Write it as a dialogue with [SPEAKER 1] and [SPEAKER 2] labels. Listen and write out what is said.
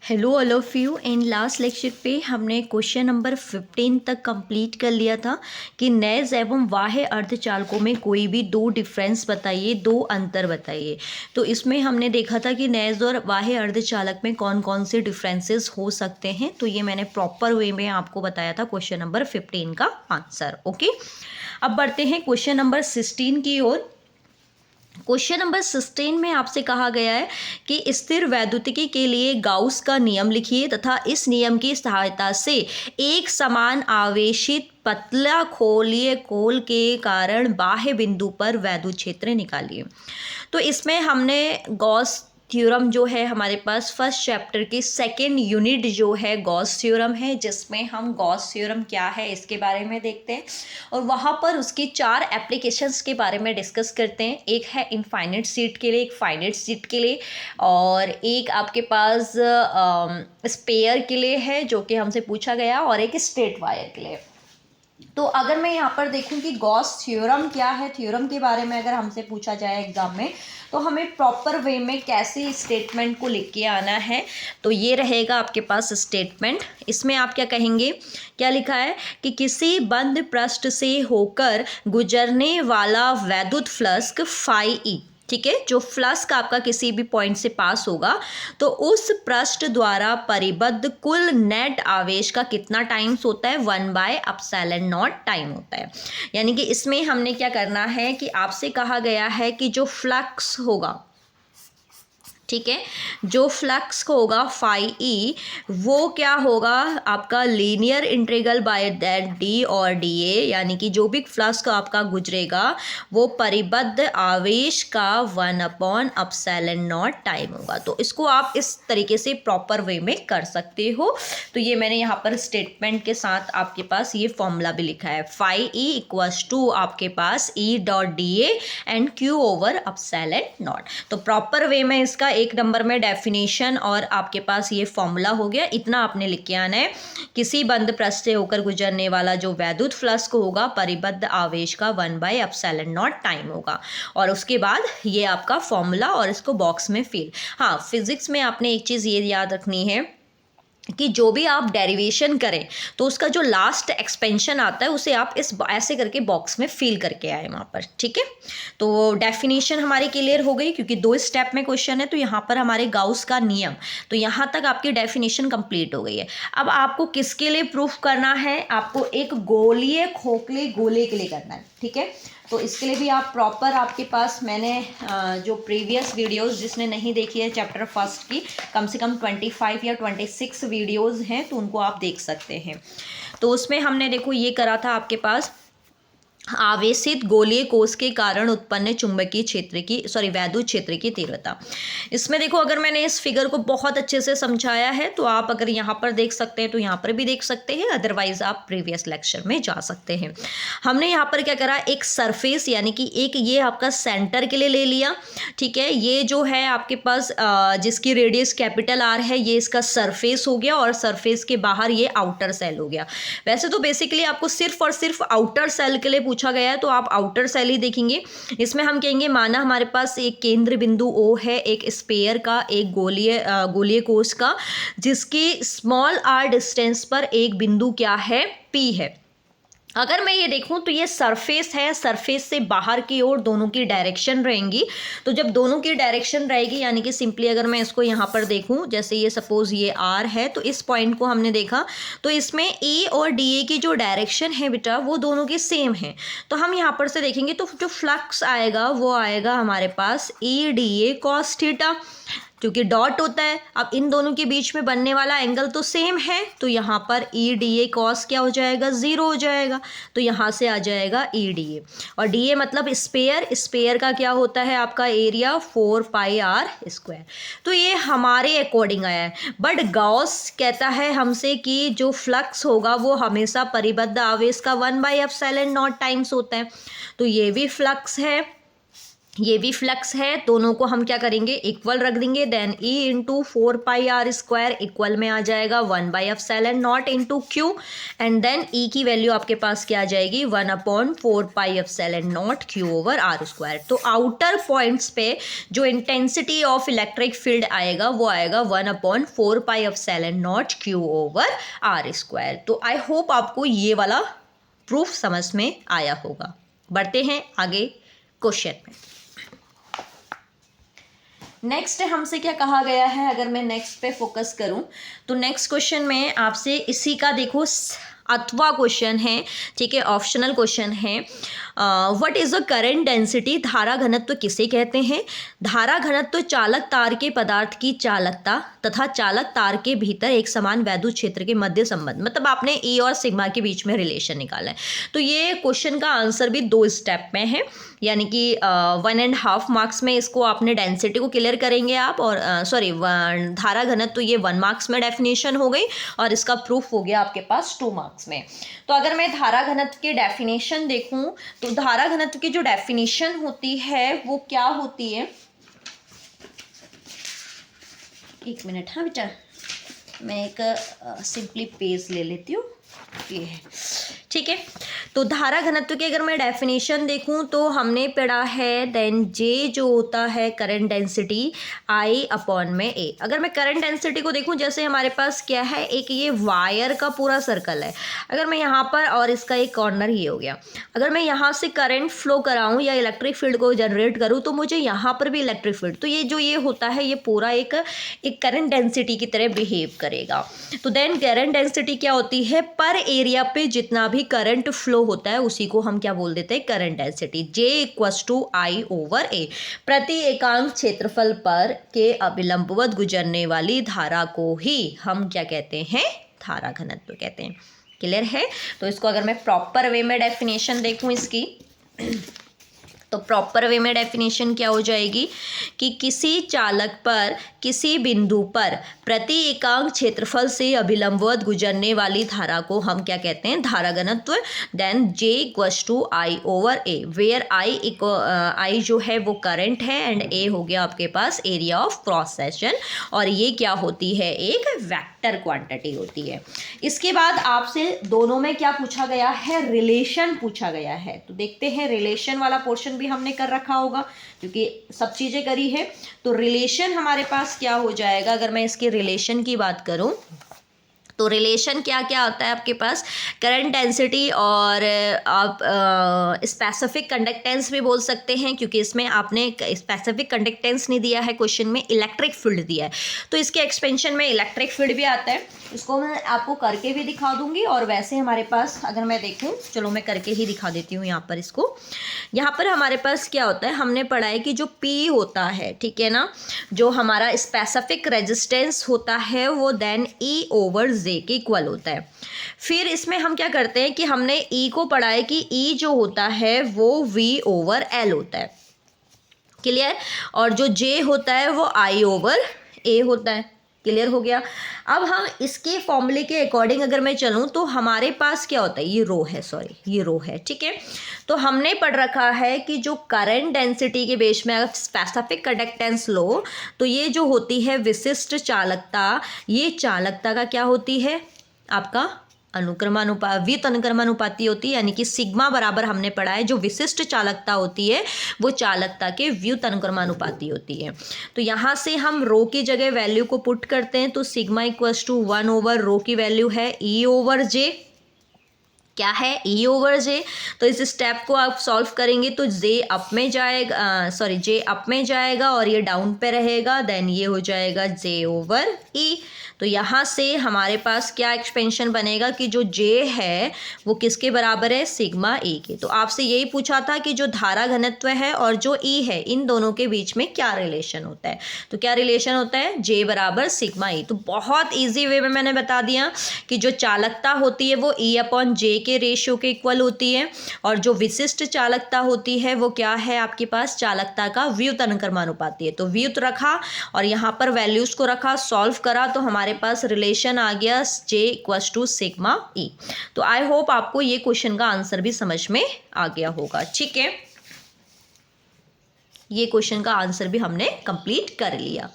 [SPEAKER 1] Hello all of you. In last lecture पे हमने question number 15 तक कंप्लीट कर लिया था कि नैज एवं बाह्य अर्धचालकों में कोई भी दो डिफरेंस बताइए, दो अंतर बताइए। तो इसमें हमने देखा था कि नैज और बाह्य अर्धचालक में कौन कौन से डिफरेंसेस हो सकते हैं। तो ये मैंने प्रॉपर वे में आपको बताया था क्वेश्चन नंबर 15 का आंसर। ओके, अब बढ़ते हैं क्वेश्चन नंबर 16 की ओर। क्वेश्चन नंबर 16 में आपसे कहा गया है कि स्थिर वैद्युतिकी के लिए गाउस का नियम लिखिए तथा इस नियम की सहायता से एक समान आवेशित पतला खोलीय खोल के कारण बाह्य बिंदु पर वैद्युत क्षेत्र निकालिए। तो इसमें हमने गॉस थ्योरम जो है हमारे पास फर्स्ट चैप्टर की सेकेंड यूनिट जो है गॉस थ्योरम है, जिसमें हम गॉस थ्योरम क्या है इसके बारे में देखते हैं और वहाँ पर उसकी 4 एप्लीकेशंस के बारे में डिस्कस करते हैं। एक है इनफाइनाइट सीट के लिए, एक फाइनाइट सीट के लिए, और एक आपके पास स्पेयर के लिए है जो कि हमसे पूछा गया, और एक स्ट्रेट वायर के लिए। तो अगर मैं यहाँ पर देखूँ कि गॉस थ्योरम क्या है, थ्योरम के बारे में अगर हमसे पूछा जाए एग्जाम में, तो हमें प्रॉपर वे में कैसे स्टेटमेंट को लिख के आना है। तो ये रहेगा आपके पास स्टेटमेंट। इसमें आप क्या कहेंगे, क्या लिखा है कि किसी बंद पृष्ठ से होकर गुजरने वाला वैद्युत फ्लक्स फाई ई, ठीक है, जो फ्लक्स आपका किसी भी पॉइंट से पास होगा तो उस पृष्ठ द्वारा परिबद्ध कुल नेट आवेश का कितना टाइम्स होता है, 1/ε0 टाइम होता है। यानी कि इसमें हमने क्या करना है कि आपसे कहा गया है कि जो फ्लक्स होगा, ठीक है, जो फ्लक्स होगा फाई ई, वो क्या होगा आपका linear integral by that D और डी ए, यानी कि जो भी फ्लक्स आपका गुजरेगा वो परिबद्ध आवेश का 1/ε0 टाइम होगा। तो इसको आप इस तरीके से प्रॉपर वे में कर सकते हो। तो ये मैंने यहाँ पर स्टेटमेंट के साथ आपके पास ये फॉर्मूला भी लिखा है, फाई ई इक्वल्स टू आपके पास E dot D A and Q over ε0। तो प्रॉपर वे में इसका एक नंबर में डेफिनेशन और आपके पास ये फॉर्मूला हो गया। इतना आपने लिख के आना है, किसी बंद पृष्ठ से होकर गुजरने वाला जो वैद्युत फ्लक्स होगा परिबद्ध आवेश का 1/ε0 टाइम होगा, और उसके बाद ये आपका फॉर्मूला और इसको बॉक्स में फिल। हाँ, फिजिक्स में आपने एक चीज़ ये याद रखनी है कि जो भी आप डेरिवेशन करें तो उसका जो लास्ट एक्सपेंशन आता है उसे आप इस ऐसे करके बॉक्स में फिल करके आए वहाँ पर, ठीक है। तो डेफिनेशन हमारी क्लियर हो गई, क्योंकि 2 स्टेप में क्वेश्चन है तो यहाँ पर हमारे गाउस का नियम, तो यहाँ तक आपकी डेफिनेशन कंप्लीट हो गई है। अब आपको किसके लिए प्रूफ करना है, आपको एक गोलीय खोखले गोले के लिए करना है, ठीक है। तो इसके लिए भी आप प्रॉपर, आपके पास मैंने जो प्रीवियस वीडियोस जिसने नहीं देखी है चैप्टर फर्स्ट की, कम से कम 25 या 26 वीडियोस हैं, तो उनको आप देख सकते हैं। तो उसमें हमने देखो ये करा था आपके पास आवेशित गोलीय कोश के कारण उत्पन्न चुंबकीय क्षेत्र की वैद्युत क्षेत्र की तीव्रता। इसमें देखो, अगर मैंने इस फिगर को बहुत अच्छे से समझाया है तो आप अगर यहाँ पर देख सकते हैं तो यहाँ पर भी देख सकते हैं, अदरवाइज आप प्रीवियस लेक्चर में जा सकते हैं। हमने यहाँ पर क्या करा, एक सरफेस यानी कि एक ये आपका सेंटर के लिए ले लिया, ठीक है। ये जो है आपके पास जिसकी रेडियस कैपिटल आर है, ये इसका सरफेस हो गया, और सरफेस के बाहर ये आउटर सेल हो गया। वैसे तो बेसिकली आपको सिर्फ और सिर्फ आउटर सेल के लिए पूछा गया है तो आप आउटर सेल ही देखेंगे। इसमें हम कहेंगे माना हमारे पास एक केंद्र बिंदु O है, एक स्पेयर का, एक गोलीय कोश का, जिसकी स्मॉल r डिस्टेंस पर एक बिंदु क्या है, P है। अगर मैं ये देखूं तो ये सरफेस है, सरफेस से बाहर की ओर दोनों की डायरेक्शन रहेंगी। तो जब दोनों की डायरेक्शन रहेगी, यानी कि सिंपली अगर मैं इसको यहाँ पर देखूं, जैसे ये सपोज ये R है, तो इस पॉइंट को हमने देखा तो इसमें A और DA की जो डायरेक्शन है बेटा वो दोनों की सेम है। तो हम यहाँ पर से देखेंगे तो जो फ्लक्स आएगा वो आएगा हमारे पास EDA cos थीटा, क्योंकि डॉट होता है। अब इन दोनों के बीच में बनने वाला एंगल तो सेम है, तो यहाँ पर EDA cos क्या हो जाएगा, 0 हो जाएगा। तो यहाँ से आ जाएगा EDA, और DA मतलब स्पेयर, स्पेयर का क्या होता है आपका एरिया 4πr²। तो ये हमारे अकॉर्डिंग आया है, बट गॉस कहता है हमसे कि जो फ्लक्स होगा वो हमेशा परिबद्ध आवेश का 1/ε0 टाइम्स होता है। तो ये भी फ्लक्स है, ये भी फ्लक्स है, दोनों को हम क्या करेंगे, इक्वल रख देंगे। Then E into 4πr² equal में आ जाएगा 1/ε into Q, and then E की वैल्यू आपके पास क्या आ जाएगी, 1/4πε Q/r²। तो आउटर पॉइंट्स पे जो इंटेंसिटी ऑफ इलेक्ट्रिक फील्ड आएगा वो आएगा 1/4πε Q/r²। तो आई होप आपको ये वाला प्रूफ समझ में आया होगा। बढ़ते हैं आगे क्वेश्चन में। नेक्स्ट हमसे क्या कहा गया है, अगर मैं नेक्स्ट पे फोकस करूं तो नेक्स्ट क्वेश्चन में आपसे इसी का देखो अथवा क्वेश्चन है, ठीक है, ऑप्शनल क्वेश्चन है। What is the current density, धारा घनत्व किसे कहते हैं। धारा घनत्व चालक तार के पदार्थ की चालकता तथा चालक तार के भीतर एक समान वैद्युत क्षेत्र के मध्य संबंध, मतलब आपने E और सिग्मा के बीच में रिलेशन निकाला है। तो ये क्वेश्चन का आंसर भी 2 स्टेप में है, यानी कि 1.5 मार्क्स में इसको आपने डेंसिटी को क्लियर करेंगे आप, और सॉरी धारा घनत्व तो ये 1 मार्क्स में डेफिनेशन हो गई और इसका प्रूफ हो गया आपके पास 2 मार्क्स में। तो अगर मैं धारा घनत्व की डेफिनेशन देखूं तो धारा घनत्व की जो डेफिनेशन होती है वो क्या होती है, एक मिनट, हाँ बेटा मैं एक सिंपली पेज ले लेती हूँ, ये है, ठीक है। तो धारा घनत्व की अगर मैं डेफिनेशन देखूं तो हमने पढ़ा है देन जे जो होता है करंट डेंसिटी I/A। अगर मैं करंट डेंसिटी को देखूं, जैसे हमारे पास क्या है, एक ये वायर का पूरा सर्कल है, अगर मैं यहाँ पर, और इसका एक कॉर्नर ये हो गया, अगर मैं यहाँ से करंट फ्लो कराऊं या इलेक्ट्रिक फील्ड को जनरेट करूँ तो मुझे यहाँ पर भी इलेक्ट्रिक फील्ड, तो ये जो ये होता है ये पूरा एक करंट डेंसिटी की तरह बिहेव करेगा। तो देन करंट डेंसिटी क्या होती है, पर एरिया पे जितना भी करंट फ्लो होता है उसी को हम क्या बोल देते हैं, करंट डेंसिटी। J=I/A, प्रति एकांक क्षेत्रफल पर के अभिलंबवत गुजरने वाली धारा को ही हम क्या कहते हैं, धारा घनत्व कहते हैं। क्लियर है। तो इसको अगर मैं प्रॉपर वे में डेफिनेशन देखूं इसकी तो प्रॉपर वे में डेफिनेशन क्या हो जाएगी कि किसी चालक पर किसी बिंदु पर प्रति एकांक क्षेत्रफल से अभिलंबवत गुजरने वाली धारा को हम क्या कहते हैं, धारा घनत्व। देन J=I/A, वेयर I जो है वो करंट है एंड A हो गया आपके पास एरिया ऑफ क्रॉस सेक्शन, और ये क्या होती है, एक वेक्टर क्वांटिटी होती है। इसके बाद आपसे दोनों में क्या पूछा गया है, रिलेशन पूछा गया है। तो देखते हैं, रिलेशन वाला पोर्शन भी हमने कर रखा होगा क्योंकि सब चीजें करी है। तो रिलेशन हमारे पास क्या हो जाएगा, अगर मैं इसके रिलेशन की बात करूं तो रिलेशन क्या क्या आता है आपके पास, करंट डेंसिटी, और आप स्पेसिफिक कंडक्टेंस भी बोल सकते हैं क्योंकि इसमें आपने स्पेसिफिक कंडक्टेंस नहीं दिया है क्वेश्चन में, इलेक्ट्रिक फील्ड दिया है। तो इसके एक्सपेंशन में इलेक्ट्रिक फील्ड भी आता है, इसको मैं आपको करके भी दिखा दूंगी। और वैसे हमारे पास अगर मैं देखूं, चलो मैं करके ही दिखा देती हूँ यहाँ पर इसको। यहाँ पर हमारे पास क्या होता है, हमने पढ़ा है कि जो P होता है, ठीक है ना, जो हमारा स्पेसिफिक रेजिस्टेंस होता है वो देन E/J के इक्वल होता है। फिर इसमें हम क्या करते हैं कि हमने E को पढ़ा है कि E जो होता है वो V/L होता है। क्लियर। और जो J होता है वो I/A होता है। क्लियर हो गया। अब हम इसके फॉर्मूले के अकॉर्डिंग अगर मैं चलूँ तो हमारे पास क्या होता है, ये रो है, सॉरी ये रो है, ठीक है। तो हमने पढ़ रखा है कि जो करंट डेंसिटी के बेस में अगर स्पेसिफिक कंडक्टेंस लो तो ये जो होती है विशिष्ट चालकता, ये चालकता का क्या होती है, आपका व्युत अनुक्रमानुपाती होती है, यानी कि सिग्मा बराबर हमने पढ़ा है जो विशिष्ट चालकता होती है वो चालकता के व्युत अनुक्रमानुपाती होती है। तो यहाँ से हम रो की जगह वैल्यू को पुट करते हैं तो सिग्मा = 1/रो की वैल्यू है E/J, क्या है E/J। तो इस स्टेप को आप सॉल्व करेंगे तो J अप में जाएगा और ये डाउन पे रहेगा, देन ये हो जाएगा J/E। तो यहाँ से हमारे पास क्या एक्सपेंशन बनेगा कि जो J है वो किसके बराबर है, सिग्मा E के। तो आपसे यही पूछा था कि जो धारा घनत्व है और जो E है इन दोनों के बीच में क्या रिलेशन होता है। तो क्या रिलेशन होता है, J = सिग्मा E। तो बहुत ईजी वे में मैंने बता दिया कि जो चालकता होती है वो E/J के रेशियो के इक्वल होती है, और जो विशिष्ट चालकता होती है वो क्या है आपके पास, चालकता का व्युत अनुक्रमानुपाती है। तो व्युत रखा और यहाँ पर वैल्यूज को रखा, सॉल्व करा तो हमारे पास रिलेशन आ गया J = सिग्मा E। तो आई होप आपको ये क्वेश्चन का आंसर भी समझ में आ गया होगा, ठीक है। ये क्वेश्चन का आंसर भी हमने कंप्लीट कर लिया।